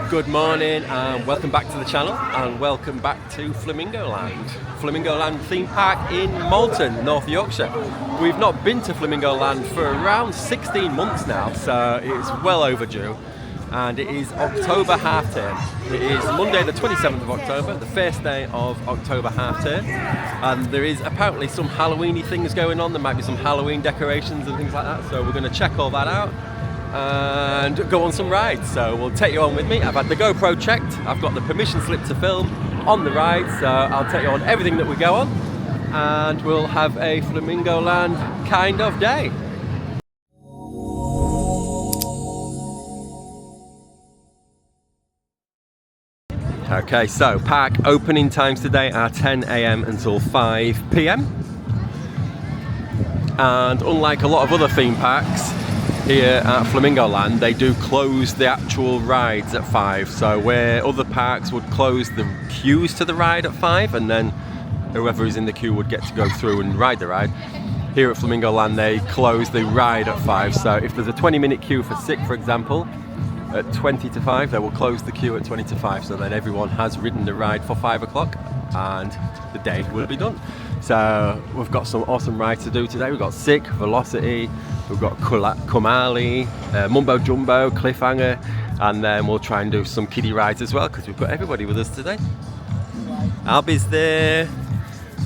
Good morning and welcome back to the channel and welcome back to Flamingoland. Flamingoland theme park in Malton, North Yorkshire. We've not been to Flamingoland for around 16 months now, so it's well overdue. And it is October half term. It is Monday the 27th of October, the first day of October half term. And there is apparently some Halloweeny things going on. There might be some Halloween decorations and things like that. So we're going to check all that out and go on some rides. So we'll take you on with me. I've had the GoPro checked. I've got the permission slip to film on the ride. So I'll take you on everything that we go on. And we'll have a Flamingoland kind of day. Okay, so park opening times today are 10 AM until 5 PM. And unlike a lot of other theme parks here at Flamingoland, they do close the actual rides at 5. So where other parks would close the queues to the ride at 5 and then whoever is in the queue would get to go through and ride the ride, here at Flamingoland they close the ride at 5. So if there's a 20-minute queue for Sick, for example, at 20 to 5, they will close the queue at 20 to 5, so then everyone has ridden the ride for 5 o'clock and the day will be done. So we've got some awesome rides to do today. We've got Sick, Velocity, we've got Kumali, Mumbo Jumbo, Cliffhanger, and then we'll try and do some kiddie rides as well because we've got everybody with us today. Albie's there,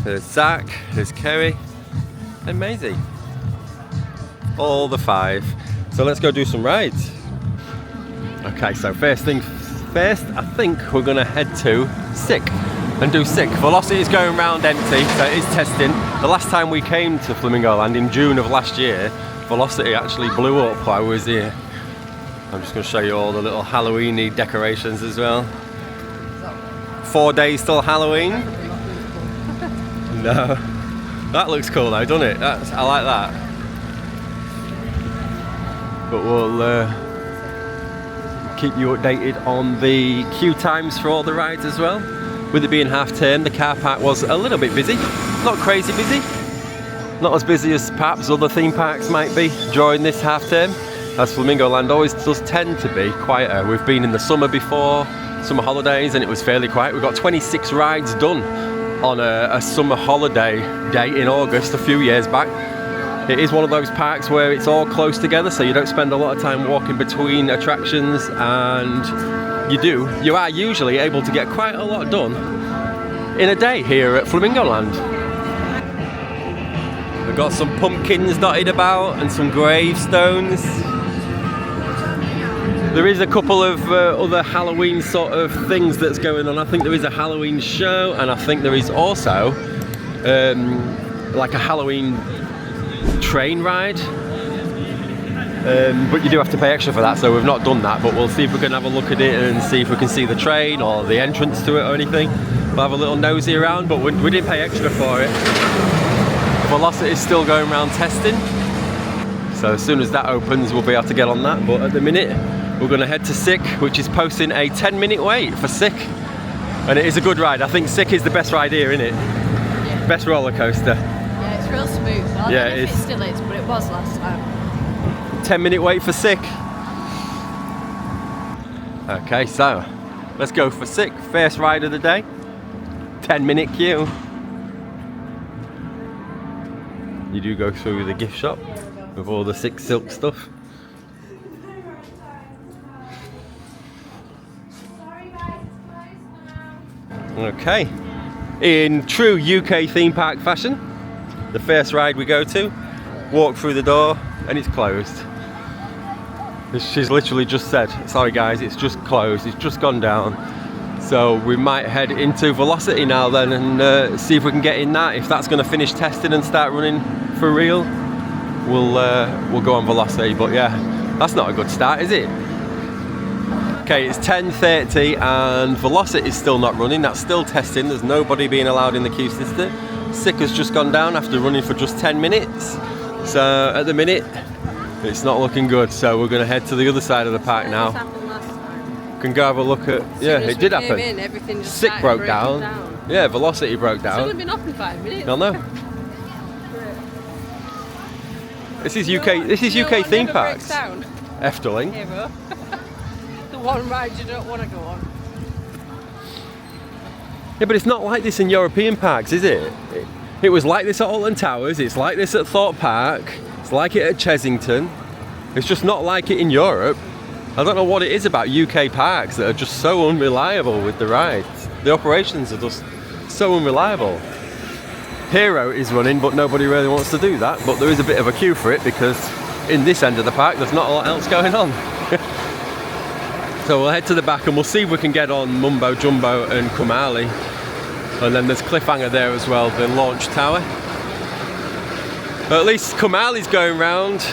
there's Zach, there's Kerry and Maisie. All the 5. So let's go do some rides. Okay, so first thing first, I think we're going to head to Sick and do Sick. Velocity is going round empty, so it is testing. The last time we came to Flamingoland in June of last year, Velocity actually blew up while I was here. I'm just going to show you all the little Halloween-y decorations as well. 4 days till Halloween. No, that looks cool though, doesn't it? I like that. But we'll keep you updated on the queue times for all the rides as well. With it being half term, the car park was a little bit busy. Not crazy busy. Not as busy as perhaps other theme parks might be during this half term, as Flamingoland always does tend to be quieter. We've been in the summer before, summer holidays, and it was fairly quiet. We've got 26 rides done on a summer holiday day in August a few years back. It is one of those parks where it's all close together, so you don't spend a lot of time walking between attractions, and you are usually able to get quite a lot done in a day here at Flamingoland. We've got some pumpkins dotted about and some gravestones. There is a couple of other Halloween sort of things that's going on. I think there is a Halloween show, and I think there is also like a Halloween train ride, but you do have to pay extra for that, so we've not done that, but we'll see if we can have a look at it and see if we can see the train or the entrance to it or anything. We'll have a little nosy around, but we didn't pay extra for it. Velocity is still going around testing, so as soon as that opens we'll be able to get on that, but at the minute we're going to head to Sick, which is posting a 10-minute wait for Sick, and it is a good ride. I think Sick is the best ride here, isn't it? Yeah. Best roller coaster. It's real smooth. I don't know if it still is, but it was last time. 10-minute wait for Sick. Okay, so let's go for Sick. First ride of the day. 10-minute queue. You do go through the gift shop with all the Sick silk stuff. Okay, in true UK theme park fashion, the first ride we go to, walk through the door and it's closed. She's literally just said, sorry guys, it's just closed, it's just gone down. So we might head into Velocity now then and see if we can get in that. If that's going to finish testing and start running for real, we'll go on Velocity. But yeah, that's not a good start, is it? Okay, it's 10:30 and Velocity is still not running. That's still testing. There's nobody being allowed in the queue system. Sick has just gone down after running for just 10 minutes. So at the minute, it's not looking good. So we're going to head to the other side of the park now. Can go have a look at. Yeah, it did happen. Everything just Sick broke down. Yeah, Velocity broke down. It's only been off in 5 minutes. I know. This is UK. This is UK theme parks. Efteling. one ride you don't want to go on. Yeah, but it's not like this in European parks, is it? It was like this at Alton Towers, it's like this at Thorpe Park, it's like it at Chesington. It's just not like it in Europe. I don't know what it is about UK parks that are just so unreliable with the rides. The operations are just so unreliable. Hero is running, but nobody really wants to do that. But there is a bit of a queue for it because in this end of the park, there's not a lot else going on. So we'll head to the back and we'll see if we can get on Mumbo Jumbo and Kumali. And then there's Cliffhanger there as well, the launch tower. But at least Kumali's going round.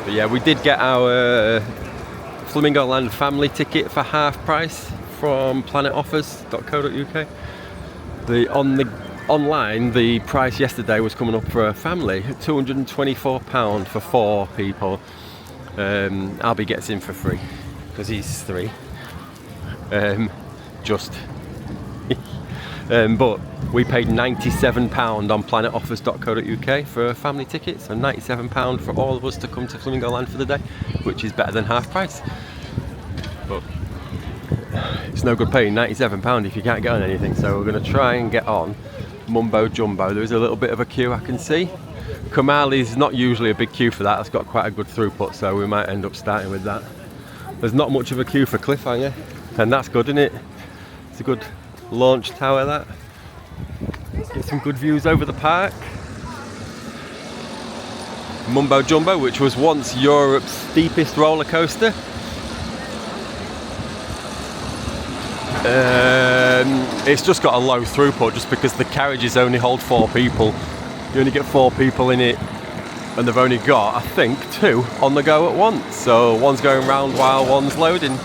But yeah, we did get our Flamingoland family ticket for half price from planetoffers.co.uk. Online, the price yesterday was coming up for a family, £224 for 4 people. Albie gets in for free because he's 3. But we paid £97 on planetoffers.co.uk for a family ticket, so £97 for all of us to come to Flamingoland for the day, which is better than half price. But it's no good paying £97 if you can't get on anything, so we're going to try and get on Mumbo Jumbo. There is a little bit of a queue I can see. Kumali's not usually a big queue for that, it's got quite a good throughput, so we might end up starting with that. There's not much of a queue for Cliffhanger, and that's good, isn't it? It's a good launch tower, that. Get some good views over the park. Mumbo Jumbo, which was once Europe's steepest roller coaster. It's just got a low throughput just because the carriages only hold 4 people. You only get 4 people in it, and they've only got, I think, 2 on the go at once. So one's going round while one's loading.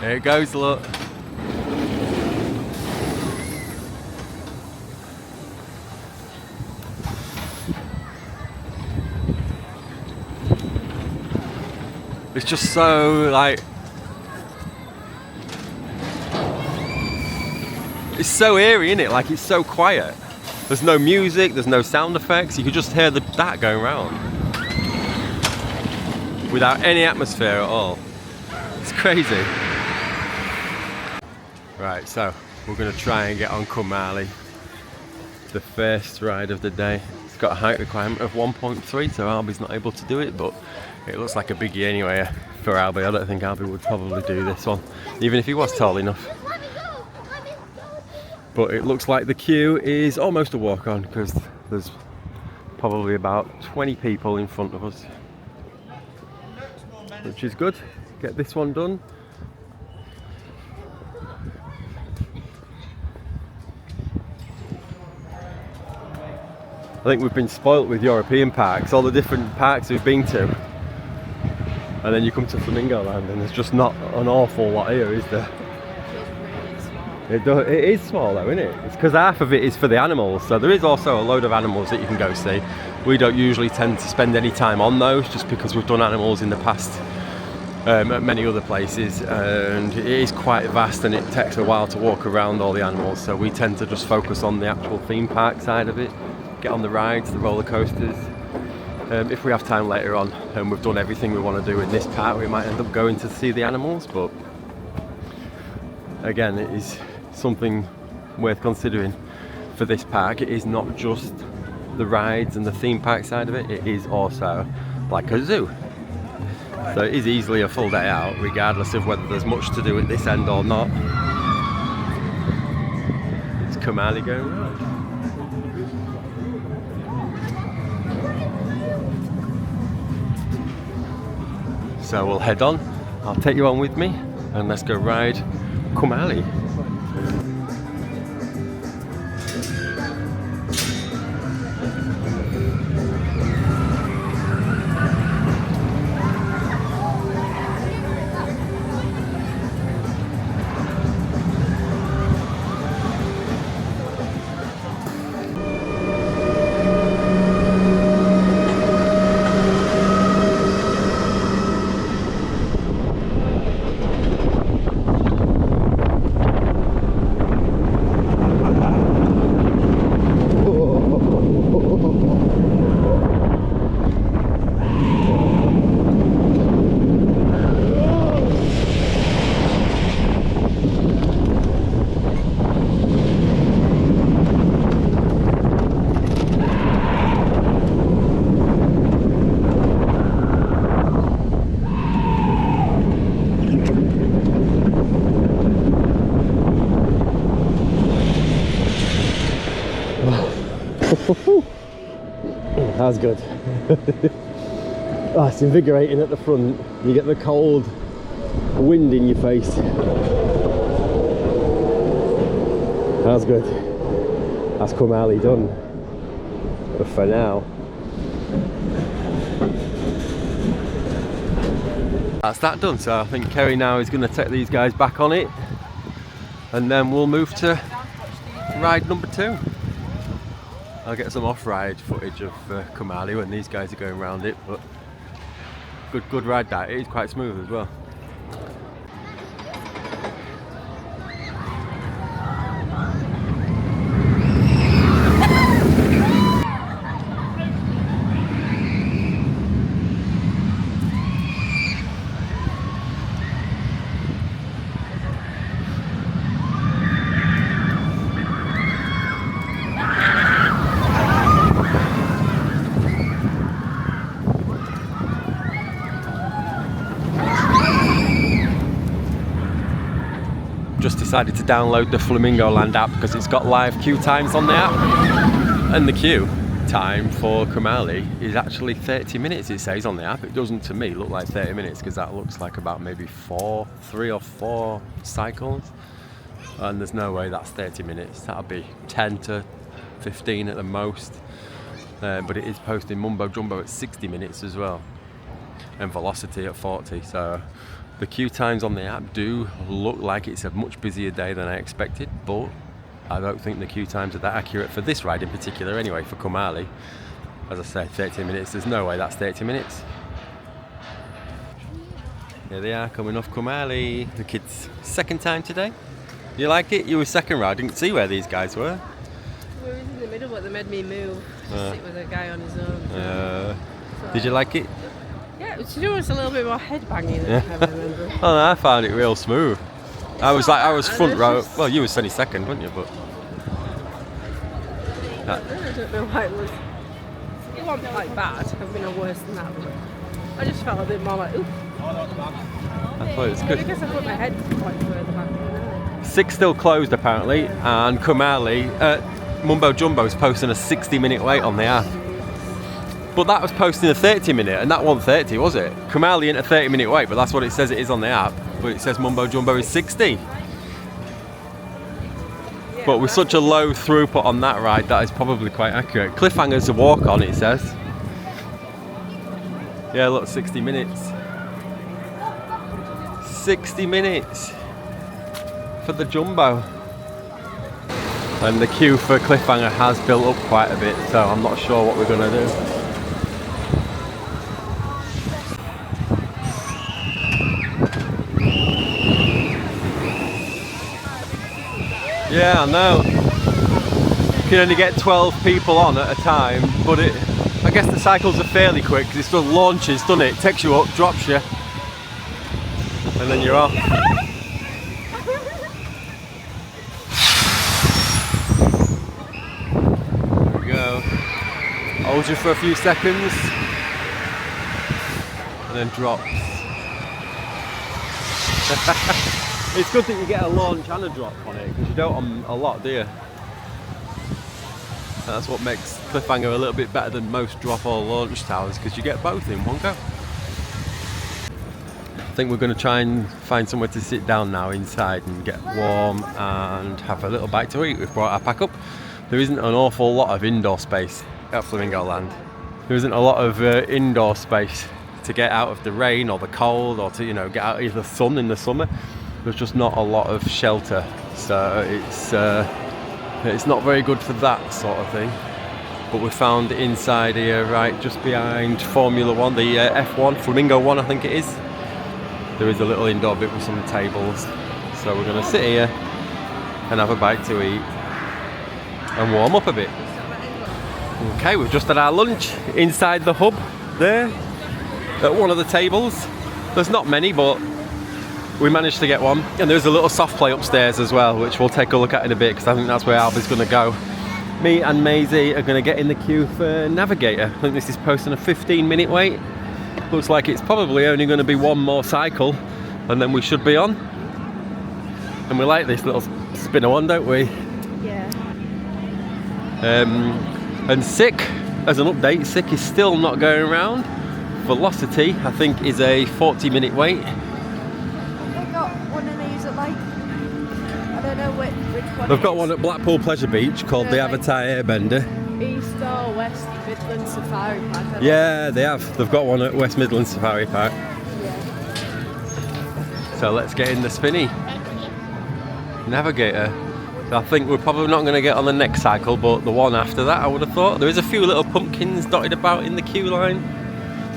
There it goes, look. It's just so, like, it's so eerie, isn't it? Like, it's so quiet. There's no music, there's no sound effects. You could just hear that going round without any atmosphere at all. It's crazy. Right, so we're going to try and get on Kumali, the first ride of the day. It's got a height requirement of 1.3, so Albie's not able to do it, but it looks like a biggie anyway for Albie. I don't think Albie would probably do this one, even if he was tall enough. But it looks like the queue is almost a walk on because there's probably about 20 people in front of us, which is good. Get this one done. I think we've been spoilt with European parks, all the different parks we've been to, and then you come to Flamingoland and there's just not an awful lot here, is there? It is small though, isn't it? It's because half of it is for the animals, so there is also a load of animals that you can go see. We don't usually tend to spend any time on those just because we've done animals in the past at many other places, and it is quite vast and it takes a while to walk around all the animals, so we tend to just focus on the actual theme park side of it, get on the rides, the roller coasters. If we have time later on and we've done everything we want to do in this park, we might end up going to see the animals, but again, it is something worth considering for this park. It is not just the rides and the theme park side of it, it is also like a zoo. So it is easily a full day out, regardless of whether there's much to do at this end or not. It's Kumali going round. So we'll head on, I'll take you on with me, and let's go ride Kumali. That's good. Oh, it's invigorating at the front. You get the cold wind in your face. That's good. That's Kumali done. But for now. That's that done. So I think Kerry now is going to take these guys back on it. And then we'll move to ride number 2. I'll get some off-ride footage of Kumali when these guys are going around it, but good ride that. It is quite smooth as well. Just decided to download the Flamingoland app because it's got live queue times on the app, and the queue time for Kumali is actually 30 minutes, it says on the app. It doesn't to me look like 30 minutes because that looks like about maybe 3 or 4 cycles, and there's no way that's 30 minutes. That'll be 10 to 15 at the most, but it is posting Mumbo Jumbo at 60 minutes as well, and Velocity at 40. So the queue times on the app do look like it's a much busier day than I expected, but I don't think the queue times are that accurate for this ride in particular anyway, for Kumali. As I say, 30 minutes, there's no way that's 30 minutes. Here they are coming off Kumali. The kids' second time today. You like it? You were second ride, didn't see where these guys were. We were in the middle, but they made me move to sit with a guy on his own. So. Did you like it? Yeah, it was a little bit more headbanging than I remember. Oh, no, I found it real smooth. I was front row. Well, you were 22nd, weren't you? But I don't know why it was. It wasn't like bad. I've been worse than that. But I just felt a bit more like, ooh. I thought it was good. I guess I put my head quite further back. 6 still closed apparently, and Kumali, Mumbo Jumbo is posting a 60-minute wait on the app. But that was posting a 30-minute, and that wasn't 30, was it? Kumali ain't a 30-minute wait, but that's what it says it is on the app. But it says Mumbo Jumbo is 60. Yeah, but with such a low throughput on that ride, that is probably quite accurate. Cliffhanger's a walk on, it says. Yeah, look, 60 minutes. 60 minutes for the Jumbo. And the queue for Cliffhanger has built up quite a bit, so I'm not sure what we're going to do. Yeah, I know. You can only get 12 people on at a time, but I guess the cycles are fairly quick because it still launches, doesn't it? It takes you up, drops you, and then you're off. There we go. Holds you for a few seconds, and then drops. It's good that you get a launch and a drop on it, because you don't on a lot, do you? That's what makes Cliffhanger a little bit better than most drop or launch towers, because you get both in one go. I think we're going to try and find somewhere to sit down now inside and get warm and have a little bite to eat. We've brought our pack up. There isn't an awful lot of indoor space at Flamingoland. There isn't a lot of indoor space to get out of the rain or the cold, or to, you know, get out of the sun in the summer. There's just not a lot of shelter, so it's not very good for that sort of thing. But we found inside here, right just behind Formula One, the F1, Flamingo 1 I think it is. There is a little indoor bit with some tables, so we're going to sit here and have a bite to eat and warm up a bit. Okay, we've just had our lunch inside the hub there at one of the tables. There's not many, but we managed to get one, and there's a little soft play upstairs as well, which we'll take a look at in a bit, because I think that's where Alba's going to go. Me and Maisie are going to get in the queue for Navigator. I think this is posting a 15-minute wait. Looks like it's probably only going to be one more cycle, and then we should be on. And we like this little spinner one, don't we? Yeah. And Sick as an update, Sick is still not going around. Velocity, I think, is a 40-minute wait. They got one of these at like, I don't know which one. They've got one at Blackpool Pleasure Beach called the Avatar Airbender. East or West Midlands Safari Park. Yeah, they have. They've got one at West Midlands Safari Park. Yeah. So let's get in the spinny. Navigator. I think we're probably not going to get on the next cycle, but the one after that, I would have thought. There is a few little pumpkins dotted about in the queue line.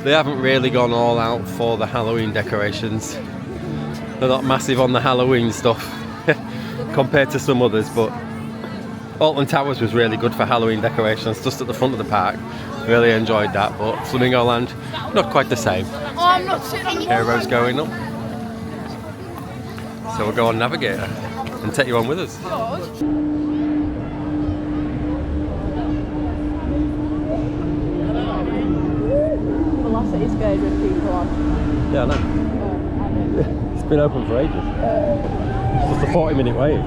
They haven't really gone all out for the Halloween decorations. They're not massive on the Halloween stuff compared to some others, but Alton Towers was really good for Halloween decorations just at the front of the park. Really enjoyed that, but Flamingoland, not quite the same. Oh, I'm not sitting on the Heroes going up. So we'll go on Navigator and take you on with us. Velocity's going with people on. Yeah, I know. It's been open for ages. It's just a 40-minute wait.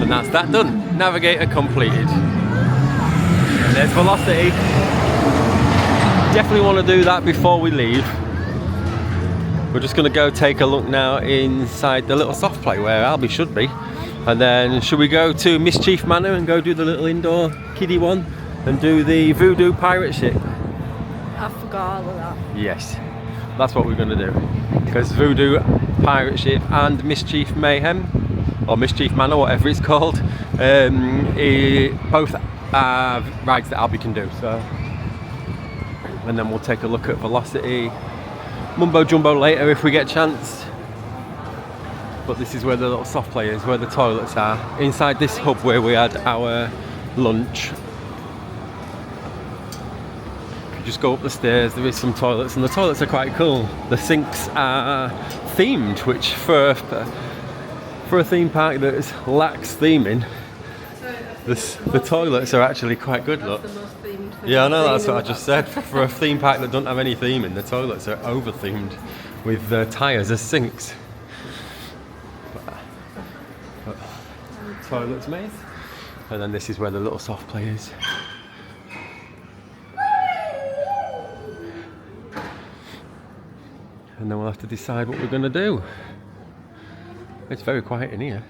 And that's that done. Navigator completed. And there's Velocity. Definitely want to do that before we leave. We're just going to go take a look now inside the little soft play where Albie should be. And then should we go to Mischief Manor and go do the little indoor kiddie one and do the Voodoo pirate ship? I forgot all of that. Yes, that's what we're going to do. Because Voodoo pirate ship and Mischief Mayhem, or Mischief Manor, whatever it's called, both are rides that Albie can do. So, and then we'll take a look at Velocity, Mumbo Jumbo later if we get a chance. But this is where the little soft play is, where the toilets are. Inside this hub where we had our lunch. If you just go up the stairs, there is some toilets, and the toilets are quite cool. The sinks are themed, which for a theme park that lacks theming, the toilets are actually quite good. Look. Yeah, I know, that's what I just said. For a theme park that doesn't have any theming, the toilets are over themed with tyres as sinks. But toilets made. And then this is where the little soft play is. And then we'll have to decide what we're going to do. It's very quiet in here,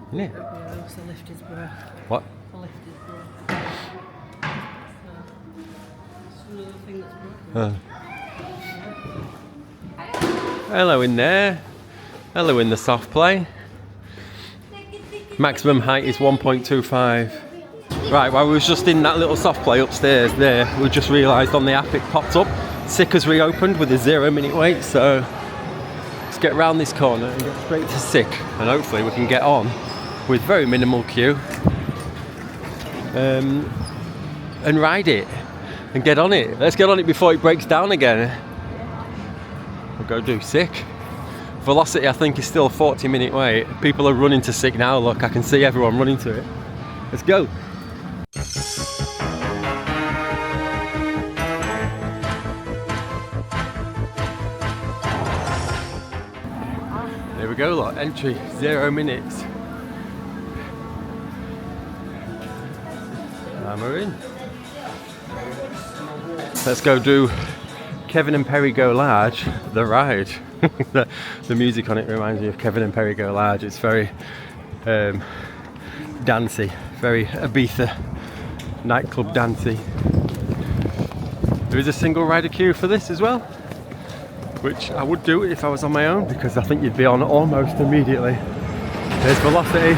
isn't it? Yeah, looks the lift is broke. What? The lift is broke. It's another thing that's broken. Hello in there. Hello in the soft play. Maximum height is 1.25. Right, well, we was just in that little soft play upstairs there. We just realised on the app it popped up. Sick has reopened with a 0-minute wait, so let's get round this corner and get straight to Sick, and hopefully we can get on with very minimal queue and ride it and get on it. Let's get on it before it breaks down again. We'll go do Sick. Velocity, I think, is still a 40-minute wait. People are running to Sick now. Look, I can see everyone running to it. Let's go. we go, look, entry 0 minutes. And we're in. Let's go do Kevin and Perry Go Large, the ride. the music on it reminds me of Kevin and Perry Go Large. It's very dancey, very Ibiza nightclub dancey. There is a single rider queue for this as well, which I would do if I was on my own, because I think you'd be on almost immediately. There's Velocity.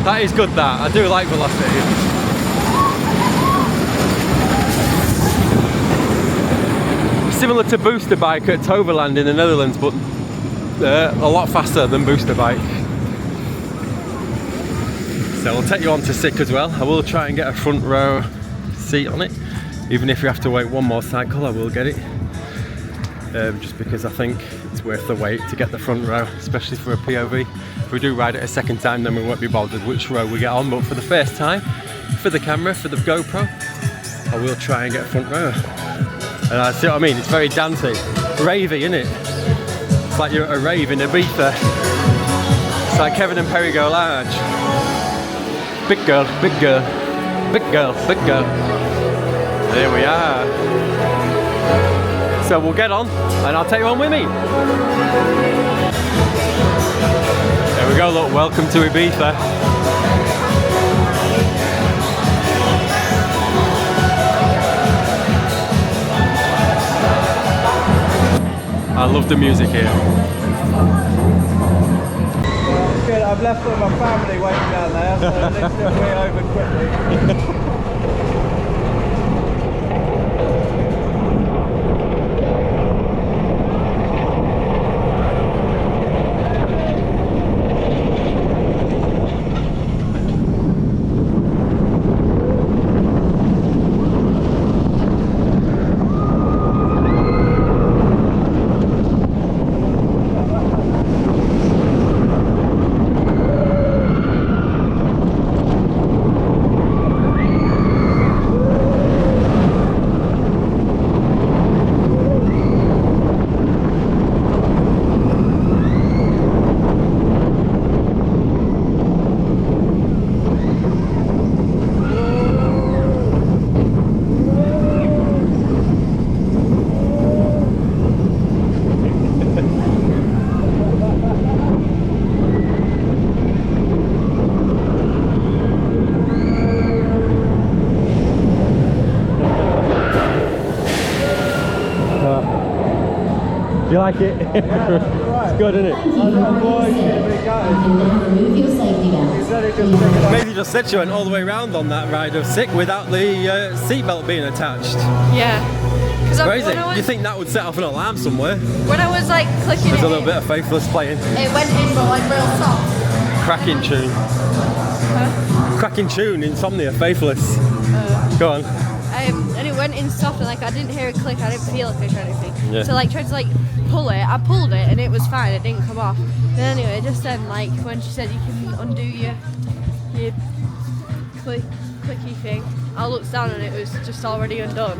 That is good, that. I do like Velocity. Similar to Booster Bike at Toverland in the Netherlands, but a lot faster than Booster Bike. So we'll take you on to Sick as well. I will try and get a front row seat on it. Even if you have to wait one more cycle, I will get it. Just because I think it's worth the wait to get the front row, especially for a POV. If we do ride it a second time, then we won't be bothered which row we get on, but for the first time, for the camera, for the GoPro, I will try and get front row. And I see what I mean, it's very dancey, ravey, isn't it? It's like you're at a rave in Ibiza. It's like Kevin and Perry Go Large. Big girl, big girl, big girl, big girl. There we are. So we'll get on and I'll take you on with me. There we go, look, welcome to Ibiza. I love the music here. Good, I've left all my family waiting down there, so let's get way over quickly. You like it? Yeah, it's good, isn't it? Maybe just said she went all the way around on that ride of Sick without the seatbelt being attached. Yeah. Crazy. You think that would set off an alarm somewhere? When I was like clicking There's a little bit of Faithless playing. it went in but like real soft. Cracking tune. Huh? Cracking tune, Insomnia, Faithless. Go on. And it went in soft and like I didn't hear a click, I didn't feel a click or anything. Yeah. So like tried to like pull it, I pulled it and it was fine, it didn't come off. But anyway, just then like when she said you can undo your clicky thing, I looked down and it was just already undone.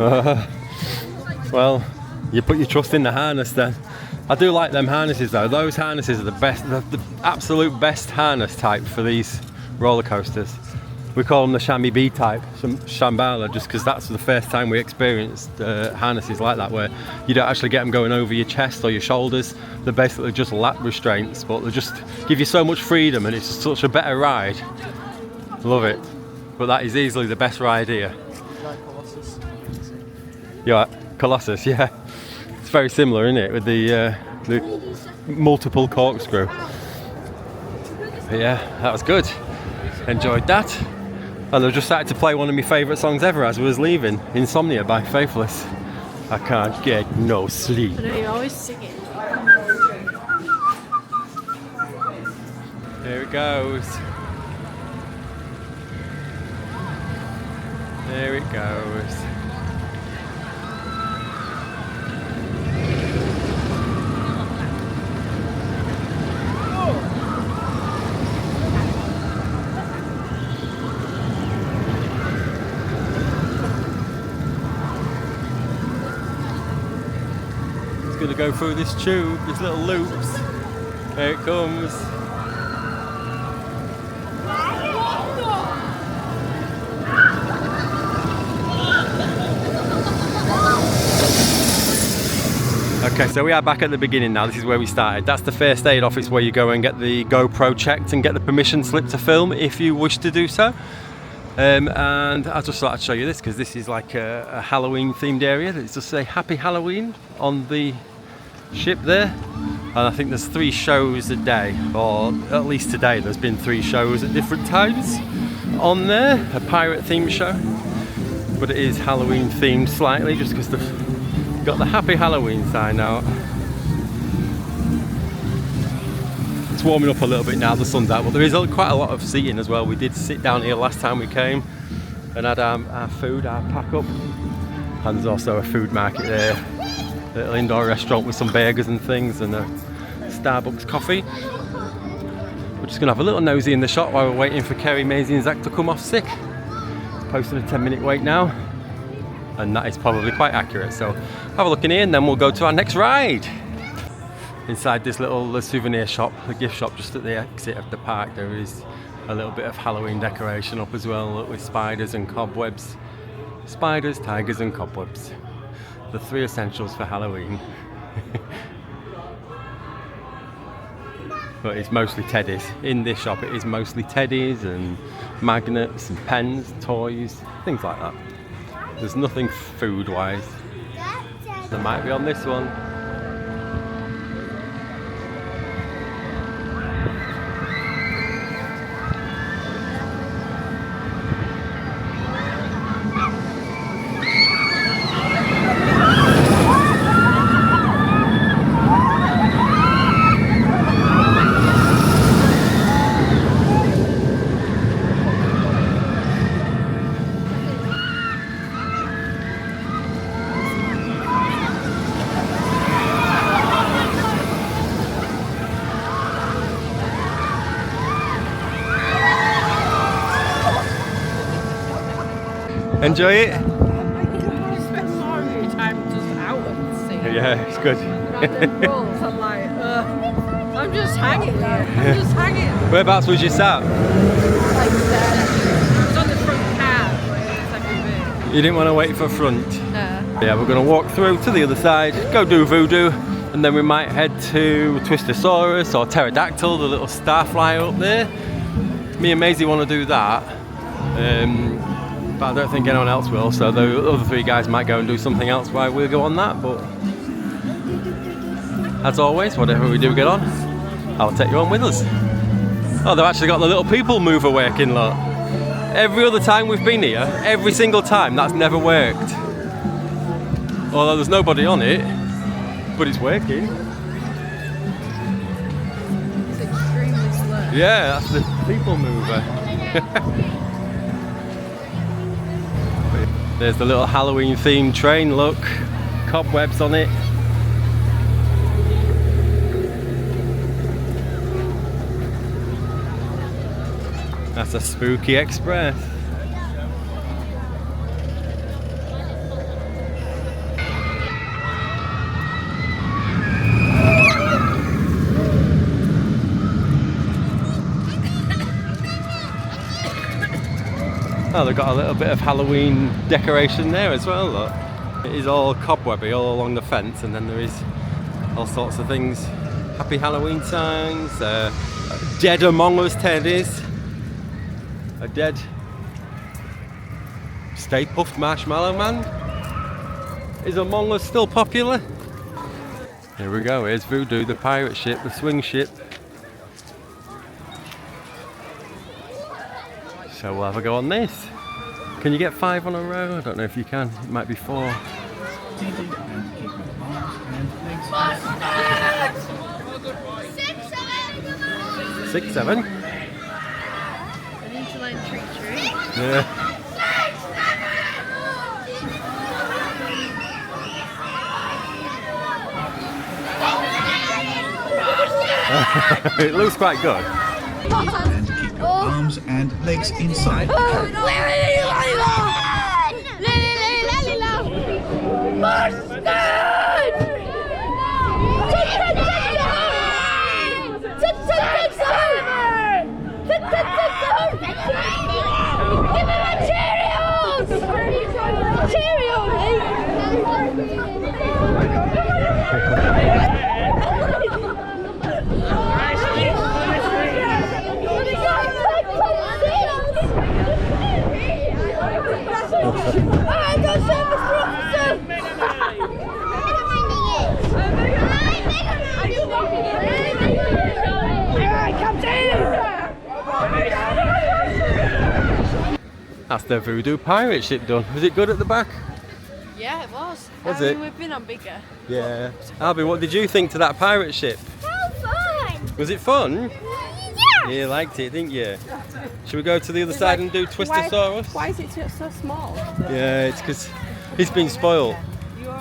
Well, you put your trust in the harness then. I do like them harnesses though. Those harnesses are the best, the absolute best harness type for these roller coasters. We call them the chamois B type, some Shambhala, just because that's the first time we experienced harnesses like that, where you don't actually get them going over your chest or your shoulders. They're basically just lap restraints, but they just give you so much freedom and it's such a better ride. Love it. But that is easily the best ride here. Yeah, Colossus, yeah. It's very similar, isn't it, with the multiple corkscrew. But yeah, that was good. Enjoyed that. And I just started to play one of my favourite songs ever as we was leaving, Insomnia by Faithless. I can't get no sleep. I know you always sing it. Here it goes. There it goes. gonna go through this tube, these little loops. Here it comes. Okay, so we are back at the beginning now. This is where we started. That's the first aid office where you go and get the GoPro checked and get the permission slip to film if you wish to do so. And I just thought I'd show you this because this is like a Halloween themed area. It's just say Happy Halloween on the ship there. And I think there's 3 shows a day, or at least today there's been 3 shows at different times on there. A pirate themed show. But it is Halloween themed slightly just because they've got the Happy Halloween sign out. It's warming up a little bit now, the sun's out, but there is quite a lot of seating as well. We did sit down here last time we came and had our food, our pack up. And there's also a food market there, a little indoor restaurant with some burgers and things, and a Starbucks coffee. We're just gonna have a little nosy in the shop while we're waiting for Kerry, Maisie and Zach to come off sick. It's posting a 10-minute wait now, and that is probably quite accurate. So have a look in here and then we'll go to our next ride. Inside this little souvenir shop, the gift shop just at the exit of the park, there is a little bit of Halloween decoration up as well, look, with spiders and cobwebs. Spiders, tigers and cobwebs. The 3 essentials for Halloween. But it's mostly teddies. In this shop it is mostly teddies and magnets and pens, toys, things like that. There's nothing food-wise. There might be on this one. Enjoy it? I spend more of your time just out of the sea. Yeah, it's good. Random rolls, I'm like, I'm just hanging here. I'm just hanging. Whereabouts was you sat? Like there. I was on the front cab where it's every bit. You didn't want to wait for front? No. Yeah, we're going to walk through to the other side, go do voodoo, and then we might head to Twistosaurus or Pterodactyl, the little starfly up there. Me and Maisie want to do that. But I don't think anyone else will, so the other 3 guys might go and do something else while we'll go on that. But as always, whatever we do get on, I'll take you on with us. Oh, they've actually got the little people mover working, look. Every other time we've been here, every single time, that's never worked. Although there's nobody on it, but it's working. It's extremely slow. Yeah, that's the people mover. There's the little Halloween themed train, look. Cobwebs on it. That's a spooky express. Oh, they've got a little bit of Halloween decoration there as well, look. It is all cobwebby all along the fence, and then there is all sorts of things. Happy Halloween signs, Dead Among Us teddies, a dead Stay Puft Marshmallow Man. Is Among Us still popular? Here we go, here's Voodoo, the pirate ship, the swing ship. So we'll have a go on this. Can you get 5 on a row? I don't know if you can. It might be 4. 6, 7. I need to learn trick treat. Yeah. It looks quite good. Arms and legs inside the carriage. That's the voodoo pirate ship done. Was it good at the back? Yeah, it was. Was it? We've been on bigger. Yeah. Albie, what did you think to that pirate ship? So fun! Was it fun? Yeah! You liked it, didn't you? Should we go to the other side and do Twistosaurus? Why is it so small? Yeah, it's because he's been spoiled.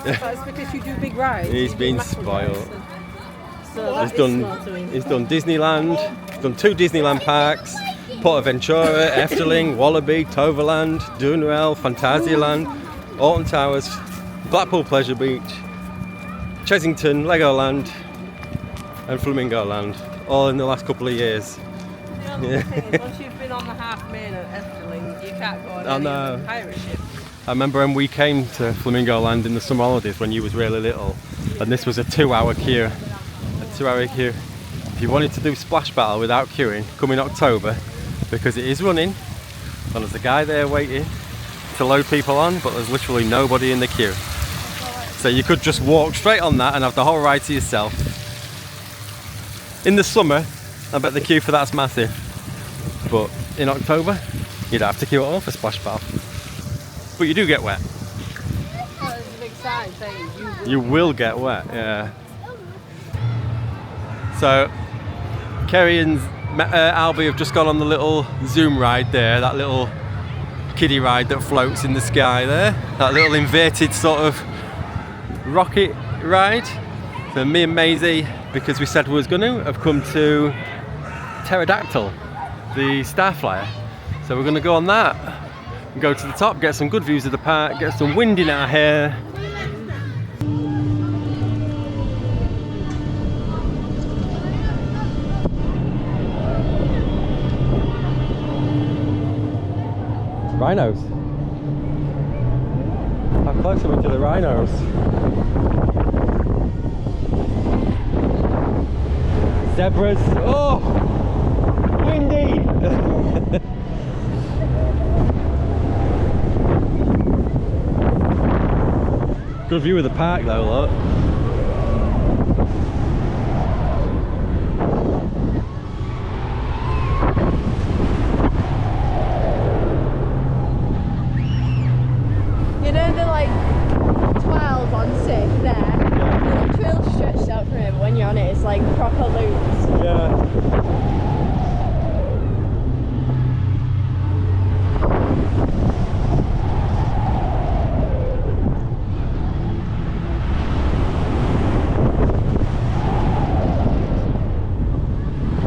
That's because you do big rides. He's You do been massive spoiled. rides, so that He's is done. small to him. He's done Disneyland. He's done 2 Disneyland parks. Portaventura, Efteling, Wallaby, Toverland, Dunrail, Phantasialand, Alton Towers, Blackpool Pleasure Beach, Chesington, Legoland, and Flamingoland, all in the last couple of years. The only thing is, once you've been on the half main at Efteling, you can't go on I any know. other pirate ship. I remember when we came to Flamingoland in the summer holidays when you was really little, and this was a 2-hour queue. A 2-hour queue. If you wanted to do Splash Battle without queuing, come in October, because it is running, and there's a guy there waiting to load people on, but there's literally nobody in the queue. So you could just walk straight on that and have the whole ride to yourself. In the summer, I bet the queue for that's massive, but in October, you'd have to queue at all for Splash Battle. But you do get wet. Well, there's a big sign saying You will get wet, yeah. So, Kerry and Albie have just gone on the little Zoom ride there, that little kiddie ride that floats in the sky there, that little inverted sort of rocket ride. So me and Maisie, because we said we was going to, have come to Pterodactyl, the Starflyer. So we're going to go on that, and go to the top, get some good views of the park, get some wind in our hair. Rhinos. How close are we to the rhinos? Zebras. Oh! Windy! Good view of the park though, look. You know the like 12 on 6 there? Yeah. The trail stretched out from it, but when you're on it, it's like proper loops. Yeah.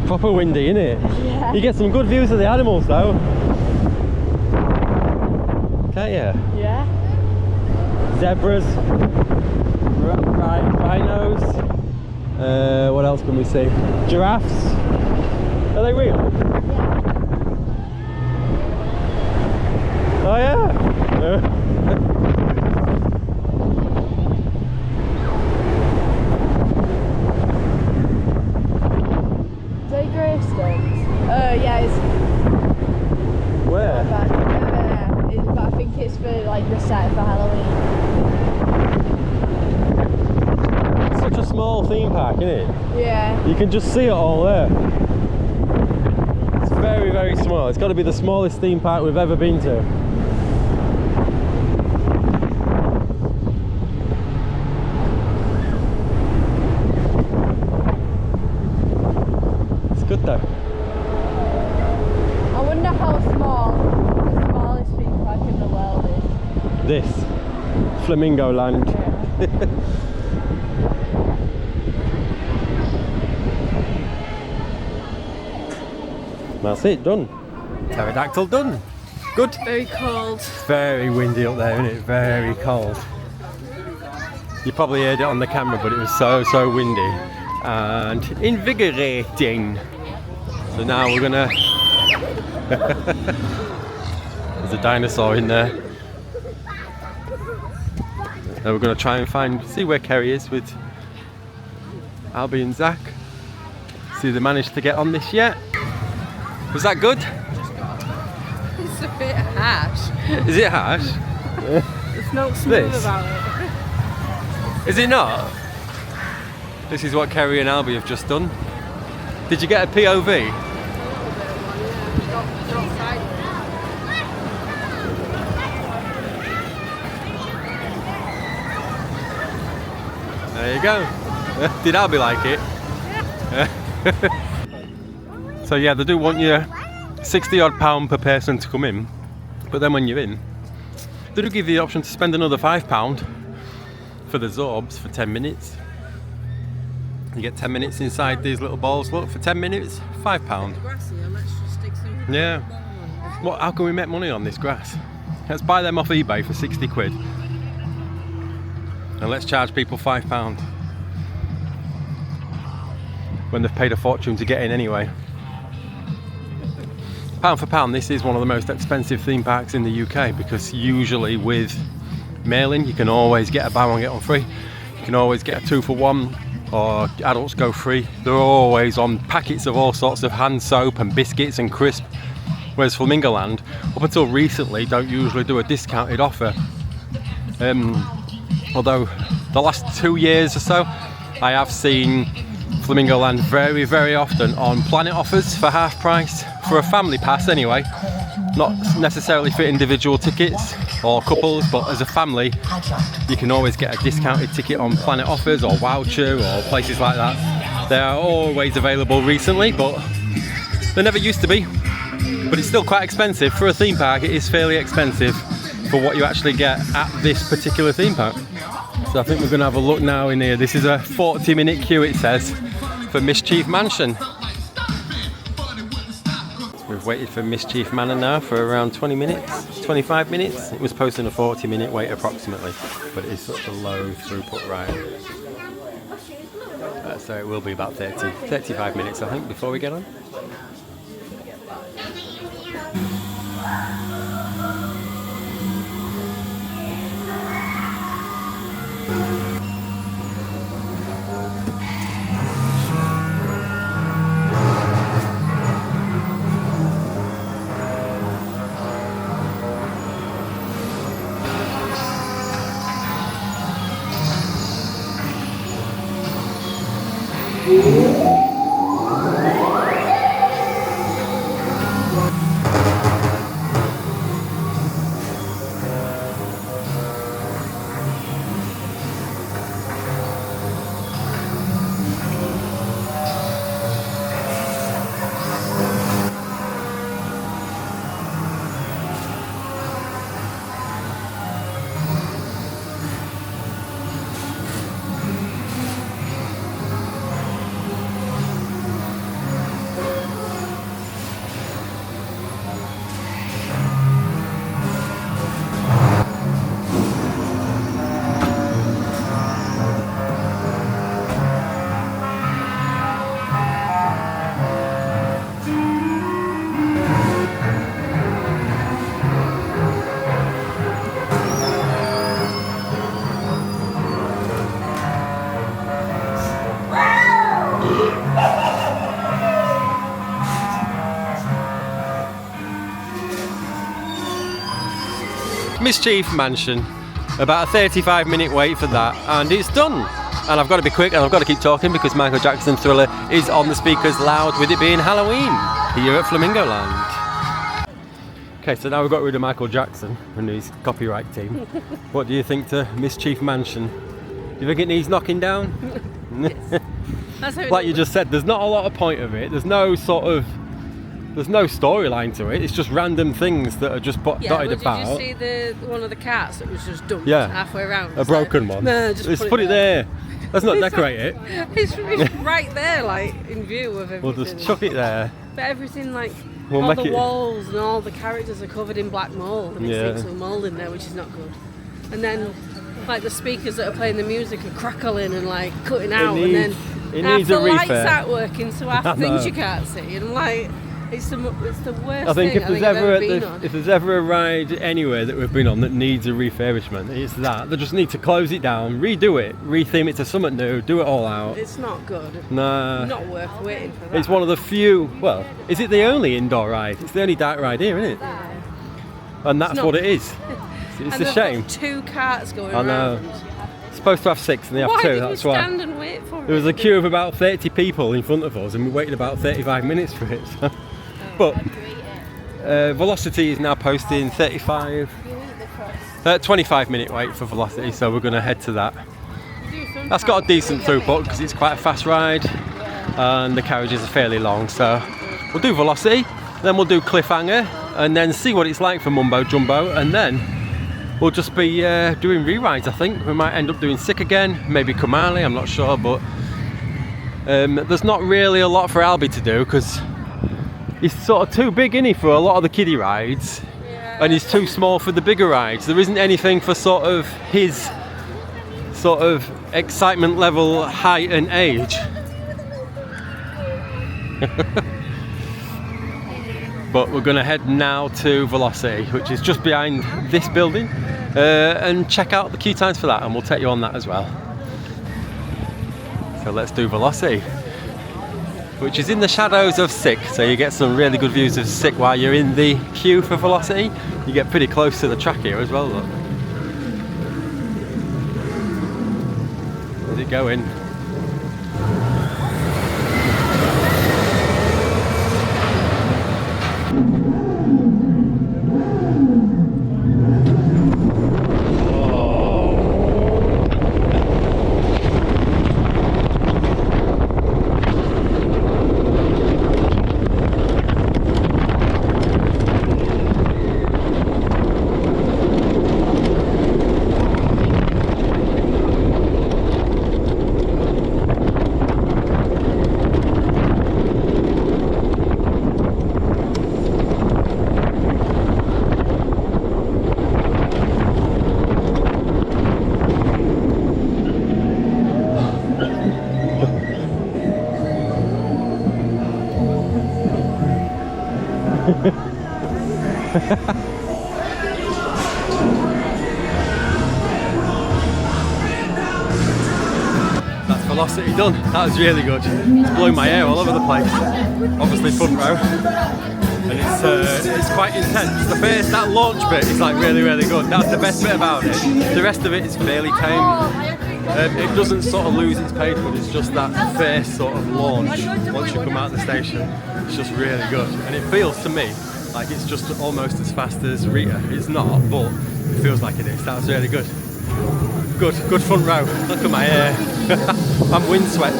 Proper windy, innit? Yeah. You get some good views of the animals though. Can't you? Yeah. Zebras, rhinos, what else can we see? Giraffes. Are they real? Yeah. Oh yeah. They gravestones. Oh yeah, it's Where? back there. But I think it's for like the set for Halloween. It's such a small theme park, isn't it? Yeah. You can just see it all there. It's very, very small. It's got to be the smallest theme park we've ever been to. It's good though. I wonder how small the smallest theme park in the world is. This Flamingoland. That's it, done. Pterodactyl done. Good. very cold. Very windy up there, isn't it? Very cold. You probably heard it on the camera, but it was so windy and invigorating. So now we're gonna. There's a dinosaur in there. And we're gonna try and see where Kerry is with Albie and Zach. See if they managed to get on this yet. Was that good? It's a bit harsh. Is it harsh? There's no smooth This? about it. Is it not? This is what Kerry and Albie have just done. Did you get a POV? There you go. Did Albie like it? So yeah, they do want you £60 odd per person to come in, but then when you're in, they do give you the option to spend another £5 for the Zorbs for 10 minutes. You get 10 minutes inside these little balls. Look, for 10 minutes, £5. Yeah. What? How can we make money on this grass? Let's buy them off eBay for 60 quid. And let's charge people £5 when they've paid a fortune to get in anyway. Pound for pound, this is one of the most expensive theme parks in the UK, because usually with mailing you can always get a buy one get one free. You can always get a 2 for 1, or adults go free. They're always on packets of all sorts of hand soap and biscuits and crisp. Whereas Flamingoland, up until recently, don't usually do a discounted offer. Although the last 2 years or so, I have seen Flamingoland very, very often on Planet offers for half price, for a family pass anyway. Not necessarily for individual tickets or couples, but as a family, you can always get a discounted ticket on Planet offers or Voucher or places like that. They are always available recently, but they never used to be. But it's still quite expensive. For a theme park, it is fairly expensive for what you actually get at this particular theme park. So I think we're going to have a look now in here. This is a 40-minute queue, it says, for Mischief Mansion. We've waited for Mischief Manor now for around 20 minutes, 25 minutes. It was posting a 40-minute wait approximately, but it is such a low throughput ride. So it will be about 35 minutes, I think, before we get on. Mischief Mansion, about a 35-minute wait for that, and it's done. And I've got to be quick, and I've got to keep talking because Michael Jackson's Thriller is on the speakers loud, with it being Halloween here at Flamingoland. Okay, so now we've got rid of Michael Jackson and his copyright team. What do you think to Mischief Mansion? Do you think it needs knocking down? That's how Like you just said, there's not a lot of point of it. There's no storyline to it. It's just random things that are just dotted about. Did you see one of the cats that was just dumped Yeah. halfway around? A broken one. No, just put it there. Let's not decorate it. It's right there, like in view of everything. We'll just chuck it there. But everything, like We'll all make the it- walls and all the characters are covered in black mould, and Yeah. it stinks of mould in there, which is not good. And then, like the speakers that are playing the music are crackling and like cutting out, and then it half needs the a lights refurb. aren't working, so half I the things know. you can't see. And like, It's the worst I think thing if there's I've ever been on. if there's ever a ride anywhere that we've been on that needs a refurbishment, it's that. They just need to close it down, redo it, retheme it to something new, do it all out. It's not good. Nah. Not worth waiting for that. It's one of the few. Well, is it the only indoor ride? It's the only dark ride here, isn't it? And that's not- what it is. It's and a they've shame. got 2 carts going I know. around. It's supposed to have 6 and they have Why 2. did That's we why. stand and wait for There was it? a queue of about 30 people in front of us, and we waited about 35 minutes for it. So. But Velocity is now posting 25-minute wait for Velocity, so we're going to head to that. That's got a decent throughput because it's quite a fast ride, and the carriages are fairly long. So we'll do Velocity, then we'll do Cliffhanger, and then see what it's like for Mumbo Jumbo, and then we'll just be doing re-rides. I think we might end up doing Sick again, maybe Kumali, I'm not sure, but there's not really a lot for Albie to do because he's sort of too big, isn't he, for a lot of the kiddie rides, and he's too small for the bigger rides. There isn't anything for sort of his sort of excitement level, height and age. But we're going to head now to Velocity, which is just behind this building, and check out the queue times for that, and we'll take you on that as well. So let's do Velocity, which is in the shadows of Sick, so you get some really good views of Sick while you're in the queue for Velocity. You get pretty close to the track here as well, look. Where's it going? That's Velocity done. That was really good. It's blowing my hair all over the place. Obviously front row, and it's quite intense. That launch bit is like really good. That's the best bit about it. The rest of it is fairly tame. It doesn't sort of lose its pace, but it's just that first sort of launch once you come out of the station. It's just really good, and it feels to me like it's just almost as fast as Rita. It's not, but it feels like it is. That was really good. Good front row. Look at my hair. I'm windswept.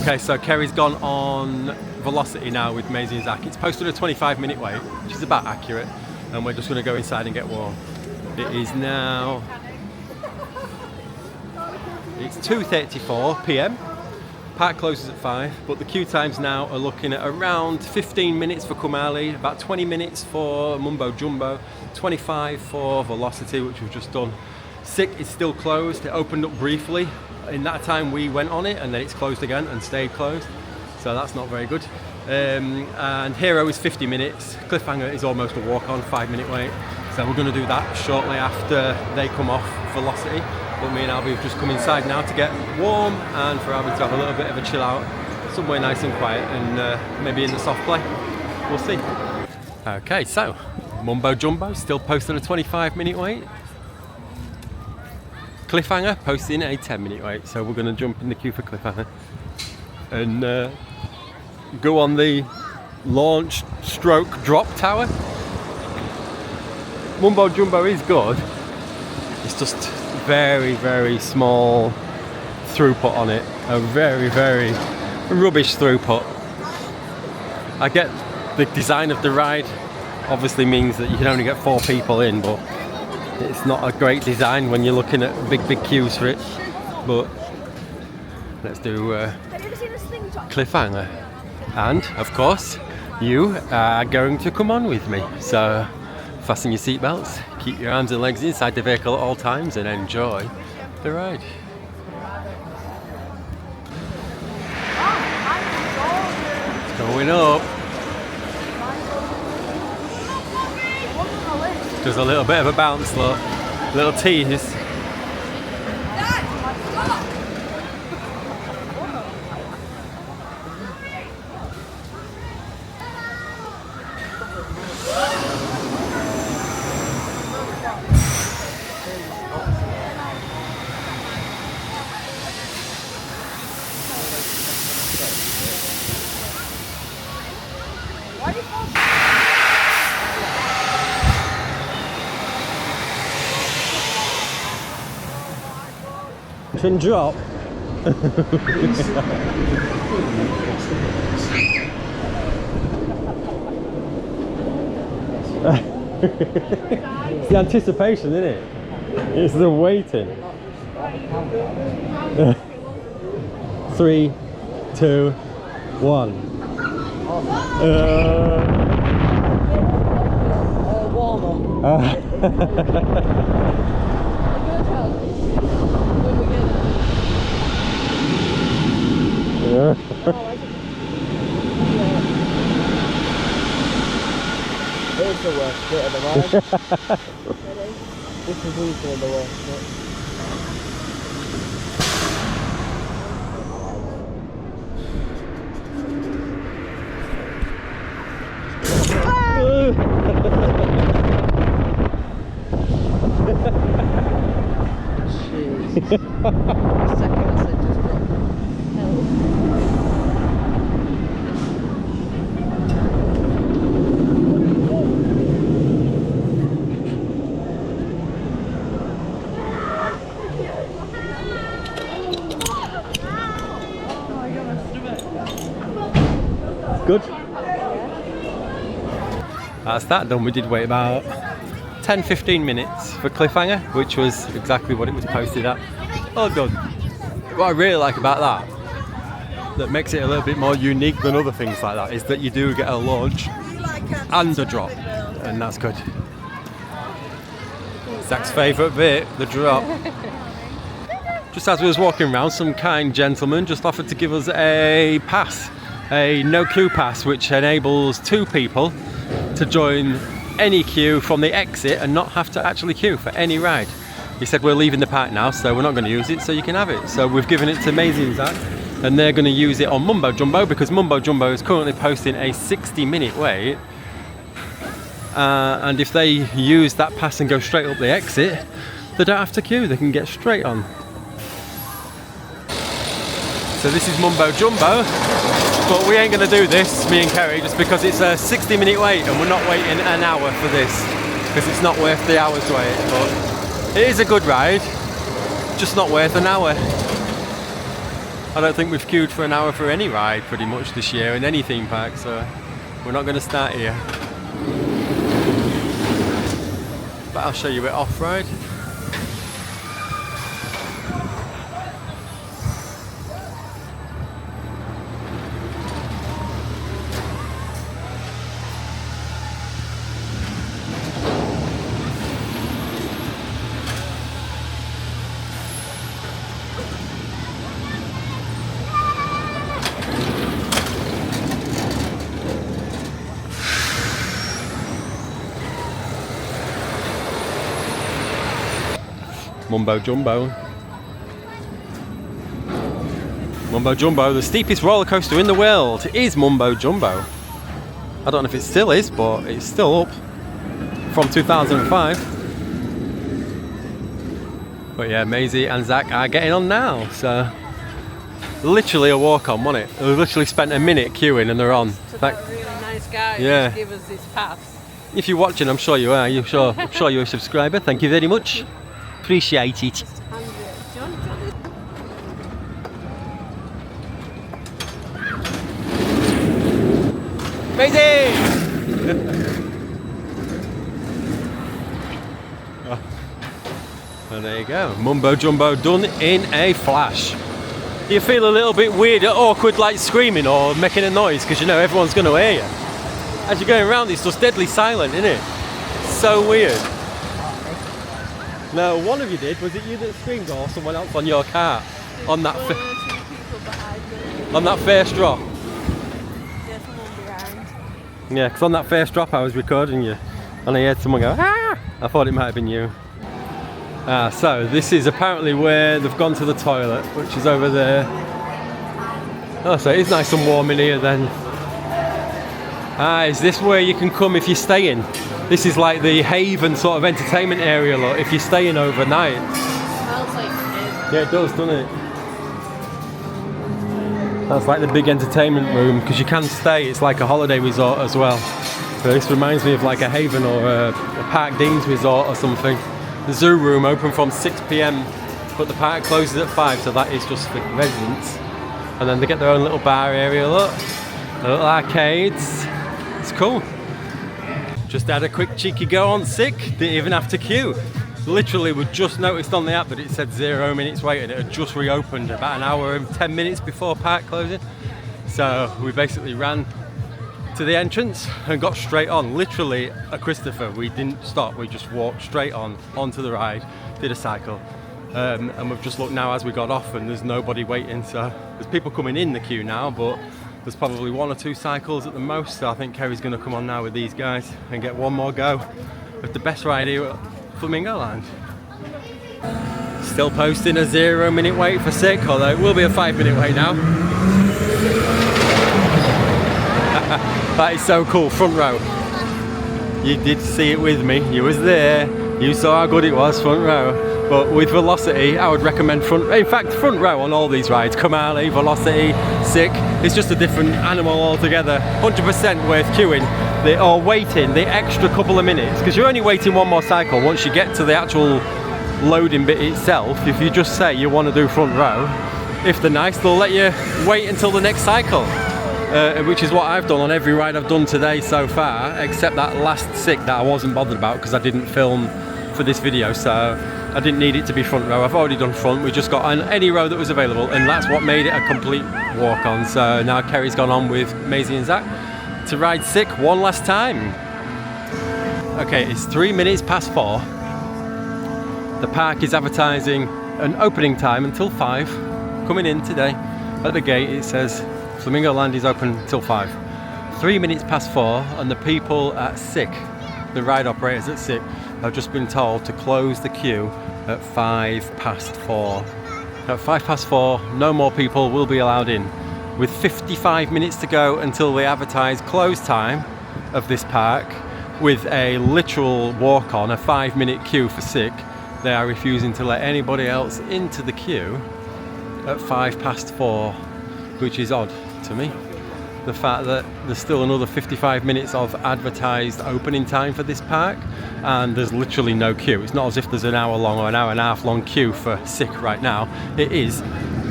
Okay, so Kerry's gone on Velocity now with Maisie and Zach. It's posted a 25-minute wait, which is about accurate, and we're just going to go inside and get warm. It is now... It's 2:34 p.m. Park closes at 5, but the queue times now are looking at around 15 minutes for Kumali, about 20 minutes for Mumbo Jumbo, 25 for Velocity, which we've just done. Sick is still closed. It opened up briefly. In that time we went on it, and then it's closed again and stayed closed. So that's not very good. And Hero is 50 minutes. Cliffhanger is almost a walk-on, 5-minute wait. So we're going to do that shortly after they come off Velocity. But me and Albie have just come inside now to get warm, and for Albie to have a little bit of a chill out, somewhere nice and quiet, and maybe in the soft play. We'll see. Okay, so Mumbo Jumbo still posting a 25-minute wait. Cliffhanger posting a 10-minute wait. So we're going to jump in the queue for Cliffhanger and go on the launch stroke drop tower. Mumbo Jumbo is good. It's just very small throughput on it. A very rubbish throughput. I get the design of the ride obviously means that you can only get 4 people in, but it's not a great design when you're looking at big queues for it. But let's do Cliffhanger, and of course you are going to come on with me, so fasten your seatbelts, keep your arms and legs inside the vehicle at all times, and enjoy the ride. It's going up. Just a little bit of a bounce, look. Little tease. Chin drop. It's the anticipation, isn't it? It's the waiting. 3, 2, 1. Warm up. Here's the worst bit of the ride. This is easily the worst bit. Jeez. The second I said just drop. Good. That's that done. We did wait about 10-15 minutes for cliffhanger, which was exactly what it was posted at. All done. What I really like about that makes it a little bit more unique than other things like that, is that you do get a launch and a drop, and that's good. Zach's favourite bit, the drop. Just as we was walking around, some kind gentleman just offered to give us a pass, a no queue pass, which enables 2 people to join any queue from the exit and not have to actually queue for any ride. He said we're leaving the park now, so we're not going to use it, so you can have it. So we've given it to Maisie and Zach, and they're going to use it on Mumbo Jumbo, because Mumbo Jumbo is currently posting a 60-minute wait. And if they use that pass and go straight up the exit, they don't have to queue, they can get straight on. So this is Mumbo Jumbo, but we ain't going to do this, me and Kerry, just because it's a 60-minute wait and we're not waiting an hour for this, because it's not worth the hour's wait. But it is a good ride, just not worth an hour. I don't think we've queued for an hour for any ride pretty much this year in any theme park, so we're not going to start here. But I'll show you it off-road. Mumbo Jumbo. Mumbo Jumbo, the steepest roller coaster in the world, is Mumbo Jumbo. I don't know if it still is, but it's still up from 2005. But yeah, Maisie and Zach are getting on now, so literally a walk on, wasn't it? They literally spent a minute queuing and they're on. So that really nice guy yeah. who gave us this pass. If you're watching, I'm sure you are. I'm sure you're a subscriber. Thank you very much. Appreciate it. Maisie! And there you go. Mumbo Jumbo done in a flash. Do you feel a little bit weird, awkward, like screaming or making a noise, because you know everyone's going to hear you? As you're going around, it's just deadly silent, isn't it? So weird. No, one of you did. Was it you that screamed, or someone else on your car? On that first drop? Yeah, someone behind. Yeah, because on that first drop I was recording you and I heard someone go, ah! I thought it might have been you. So this is apparently where they've gone to the toilet, which is over there. Oh, so it is nice and warm in here then. Is this where you can come if you're staying? This is like the haven sort of entertainment area, look, if you're staying overnight. Smells like it. Yeah, it does, doesn't it? That's like the big entertainment room, because you can stay, it's like a holiday resort as well. So this reminds me of like a haven or a Park Dean's resort or something. The zoo room open from 6 PM, but the park closes at 5, so that is just for residents. And then they get their own little bar area, look. Little arcades. It's cool. Just had a quick cheeky go on Sick, didn't even have to queue. Literally, we just noticed on the app that it said 0 minutes wait, and it had just reopened about an hour and 10 minutes before park closing. So we basically ran to the entrance and got straight on. Literally a Christopher, we didn't stop, we just walked straight on onto the ride, did a cycle. And we've just looked now as we got off and there's nobody waiting, so there's people coming in the queue now, but there's probably 1 or 2 cycles at the most, so I think Kerry's going to come on now with these guys and get one more go with the best ride here at Flamingoland. Still posting a 0 minute wait for Sick, although it will be a 5 minute wait now. That is so cool, front row. You did see it with me, you was there, you saw how good it was, front row. But with Velocity, I would recommend front row on all these rides. Kamali, Velocity, Sick. It's just a different animal altogether. 100% worth queuing or waiting the extra couple of minutes, because you're only waiting one more cycle once you get to the actual loading bit itself. If you just say you want to do front row, if they're nice, they'll let you wait until the next cycle. Which is what I've done on every ride I've done today so far, except that last Sick that I wasn't bothered about because I didn't film for this video, so I didn't need it to be front row. I've already done front, we just got on any row that was available, and that's what made it a complete walk on. So now Kerry's gone on with Maisie and Zach to ride Sick one last time. Okay, it's 3 minutes past 4. The park is advertising an opening time until 5. Coming in today at the gate it says Flamingoland is open till 5. 3 minutes past 4, and the people at Sick, the ride operators at Sick, have just been told to close the queue at 5 past 4. At 5 past 4, no more people will be allowed in. With 55 minutes to go until the advertised close time of this park, with a literal walk on, a 5 minute queue for Sick, they are refusing to let anybody else into the queue at 5 past 4, which is odd to me. The fact that there's still another 55 minutes of advertised opening time for this park and there's literally no queue. It's not as if there's an hour long or an hour and a half long queue for Sick right now. It is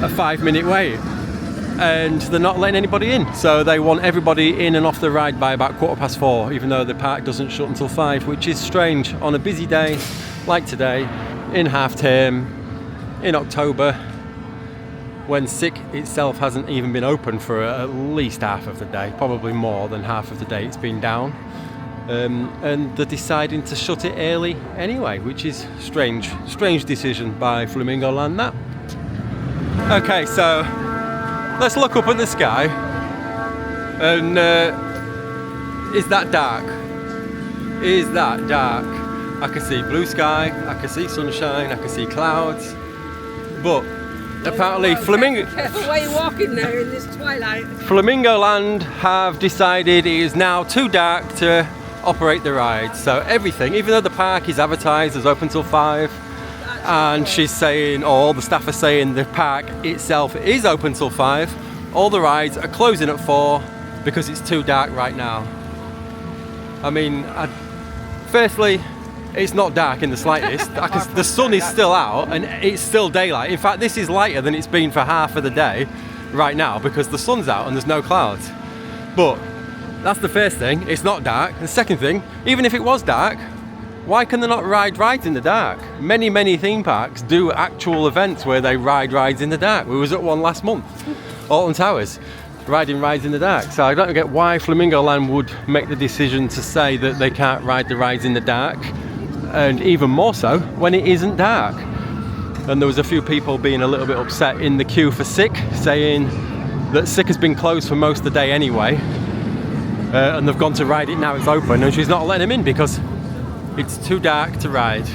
a 5 minute wait and they're not letting anybody in, so they want everybody in and off the ride by about 4:15, even though the park doesn't shut until 5, which is strange on a busy day like today, in half term, in October, when Sick itself hasn't even been open for at least half of the day, probably more than half of the day it's been down. And they're deciding to shut it early anyway, which is strange decision by Flamingoland that. Okay, so let's look up at the sky, and is that dark? Is that dark? I can see blue sky, I can see sunshine, I can see clouds, but apparently Careful where you're walking there in this twilight. Flamingoland have decided it is now too dark to operate the ride. So everything, even though the park is advertised as open till 5, and she's saying, or all the staff are saying the park itself is open till 5, all the rides are closing at 4 because it's too dark right now. I mean, firstly, it's not dark in the slightest. The sun is still out and it's still daylight. In fact, this is lighter than it's been for half of the day right now because the sun's out and there's no clouds. But that's the first thing, it's not dark. The second thing, even if it was dark, why can they not ride rides in the dark? Many theme parks do actual events where they ride rides in the dark. We was at one last month, Alton Towers, riding rides in the dark. So I don't get why Flamingoland would make the decision to say that they can't ride the rides in the dark, and even more so when it isn't dark. And there was a few people being a little bit upset in the queue for Sick, saying that Sick has been closed for most of the day anyway, and they've gone to ride it now it's open, and she's not letting them in because It's too dark to ride,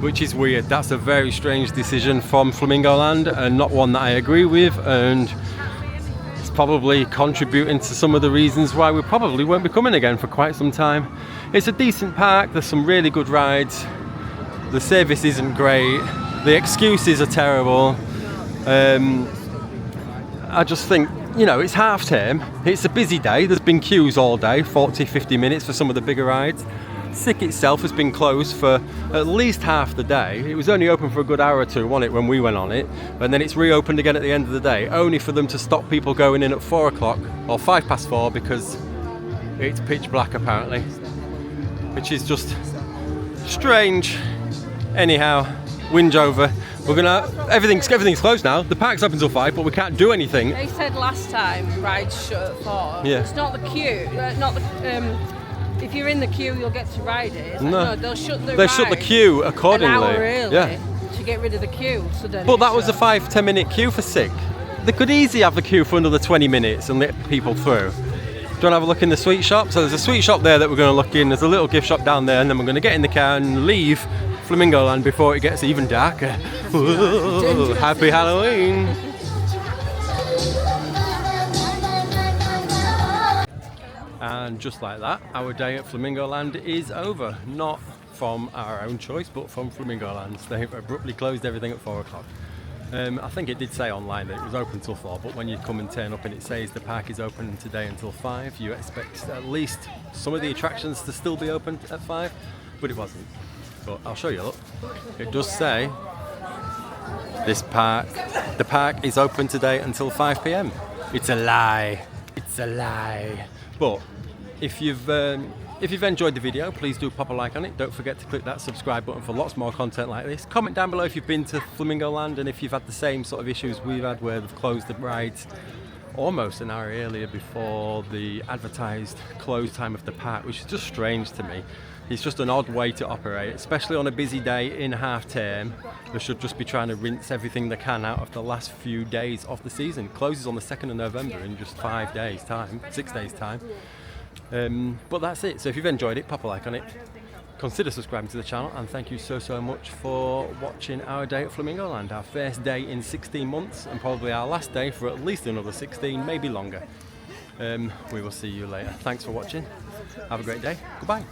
which is weird. That's a very strange decision from Flamingoland and not one that I agree with, and it's probably contributing to some of the reasons why we probably won't be coming again for quite some time. It's a decent park, there's some really good rides, the service isn't great, the excuses are terrible. I just think, you know, it's half term, it's a busy day, there's been queues all day, 40-50 minutes for some of the bigger rides. Sick itself has been closed for at least half the day. It was only open for a good hour or two, wasn't it, when we went on it, and then it's reopened again at the end of the day, only for them to stop people going in at 4 o'clock or 4:05 because it's pitch black apparently, which is just strange. Anyhow, whinge over. We're gonna everything's closed now. The park's open till 5, but we can't do anything. They said last time rides shut at 4. Yeah. It's not the queue, if you're in the queue, you'll get to ride it. It's like, no, they'll shut the They shut the queue accordingly. an hour early Yeah. to get rid of the queue. So then But that was a 5-10 minute queue for sick. They could easily have the queue for another 20 minutes and let people through. Do you want to have a look in the sweet shop? So there's a sweet shop there that we're going to look in. There's a little gift shop down there, and then we're going to get in the car and leave Flamingoland before it gets even darker. Whoa, happy Halloween! And just like that, our day at Flamingoland is over. Not from our own choice, but from Flamingoland. They've abruptly closed everything at 4 o'clock. I think it did say online that it was open till 4, but when you come and turn up and it says the park is open today until 5, you expect at least some of the attractions to still be open at 5, but it wasn't. But I'll show you, look. It does say the park is open today until 5 p.m. It's a lie. It's a lie. But if you've enjoyed the video, please do pop a like on it. Don't forget to click that subscribe button for lots more content like this. Comment down below if you've been to Flamingoland and if you've had the same sort of issues we've had where they've closed the rides almost an hour earlier before the advertised close time of the park, which is just strange to me. It's just an odd way to operate, especially on a busy day in half term. They should just be trying to rinse everything they can out of the last few days of the season. It closes on the 2nd of November in just 5 days time, 6 days time. But that's it. So if you've enjoyed it, pop a like on it. Consider subscribing to the channel, and thank you so much for watching our day at Flamingoland. Our first day in 16 months and probably our last day for at least another 16, maybe longer. We will see you later. Thanks for watching. Have a great day. Goodbye.